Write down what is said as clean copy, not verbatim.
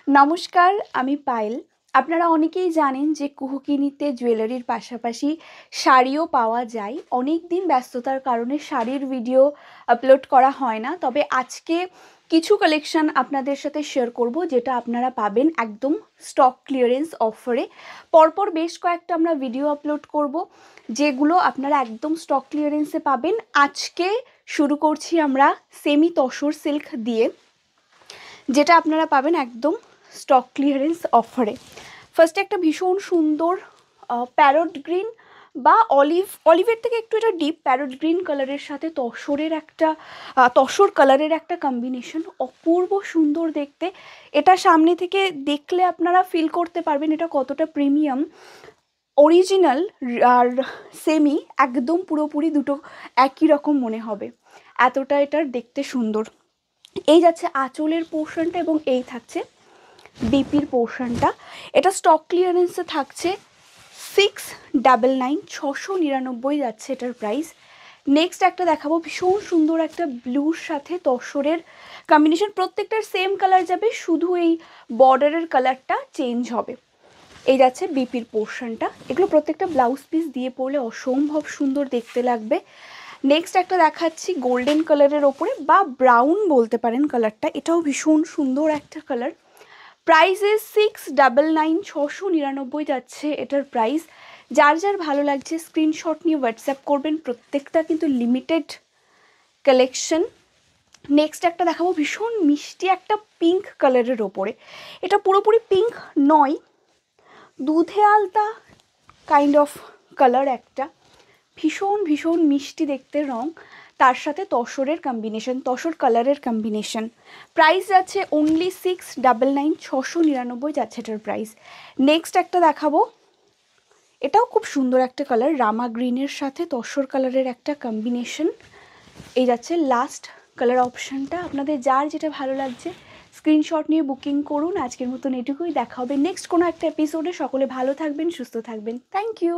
নমস্কার, আমি পায়েল। আপনারা অনেকেই জানেন যে কুহুকিনিতে জুয়েলারির পাশাপাশি শাড়িও পাওয়া যায়। অনেক দিন ব্যস্ততার কারণে শাড়ির ভিডিও আপলোড করা হয় না, তবে আজকে কিছু কালেকশন আপনাদের সাথে শেয়ার করব যেটা আপনারা পাবেন একদম স্টক ক্লিয়ারেন্স অফারে। পরপর বেশ কয়েকটা আমরা ভিডিও আপলোড করব যেগুলো আপনারা একদম স্টক ক্লিয়ারেন্সে পাবেন। আজকে শুরু করছি আমরা সেমি তসর সিল্ক দিয়ে, যেটা আপনারা পাবেন একদম স্টক ক্লিয়ারেন্স অফারে। ফার্স্টে একটা ভীষণ সুন্দর প্যারট গ্রিন বা অলিভের থেকে একটু এটা ডিপ প্যারট গ্রিন কালারের সাথে তসর কালারের একটা কম্বিনেশন, অপূর্ব সুন্দর দেখতে। এটা সামনে থেকে দেখলে আপনারা ফিল করতে পারবেন এটা কতটা প্রিমিয়াম। অরিজিনাল আর সেমি একদম পুরোপুরি দুটো একই রকম মনে হবে, এতটা এটার দেখতে সুন্দর। এই যাচ্ছে আঁচলের পোর্শনটা এবং এই থাকছে বিপির পোর্শনটা। এটা স্টক ক্লিয়ারেন্সে থাকছে 699, 699 যাচ্ছে এটার প্রাইস। নেক্সট একটা দেখাবো ভীষণ সুন্দর একটা ব্লুর সাথে তসরের কম্বিনেশন, প্রত্যেকটার সেম কালার যাবে, শুধু এই বর্ডারের কালারটা চেঞ্জ হবে। এই যাচ্ছে বিপির পোর্শনটা। এগুলো প্রত্যেকটা ব্লাউজ পিস দিয়ে পরলে অসম্ভব সুন্দর দেখতে লাগবে। নেক্সট একটা দেখাচ্ছি গোল্ডেন কালারের ওপরে বা ব্রাউন বলতে পারেন কালারটা, এটাও ভীষণ সুন্দর একটা কালার। প্রাইস ইজ 699, 699 যাচ্ছে এটার প্রাইস। যার যার ভালো লাগছে স্ক্রিনশট নিয়ে হোয়াটসঅ্যাপ করবেন, প্রত্যেকটা কিন্তু লিমিটেড কালেকশন। নেক্সট একটা দেখাবো ভীষণ মিষ্টি একটা পিঙ্ক কালারের ওপরে। এটা পুরোপুরি পিঙ্ক নয়, দুধে আলতা কাইন্ড অফ কালার, একটা ভীষণ ভীষণ মিষ্টি দেখতে রং, তার সাথে তসরের কম্বিনেশন, তসর কালারের কম্বিনেশন। প্রাইস যাচ্ছে অনলি 699, 699 যাচ্ছে এটার প্রাইস। নেক্সট একটা দেখাবো, এটাও খুব সুন্দর একটা কালার, রামা গ্রিনের সাথে তসর কালারের একটা কম্বিনেশন। এই যাচ্ছে লাস্ট কালার অপশানটা। আপনাদের যার যেটা ভালো লাগছে স্ক্রিনশট নিয়ে বুকিং করুন। আজকের মতন এটুকুই, দেখা হবে নেক্সট কোনো একটা এপিসোডে। সকলে ভালো থাকবেন, সুস্থ থাকবেন। Thank you.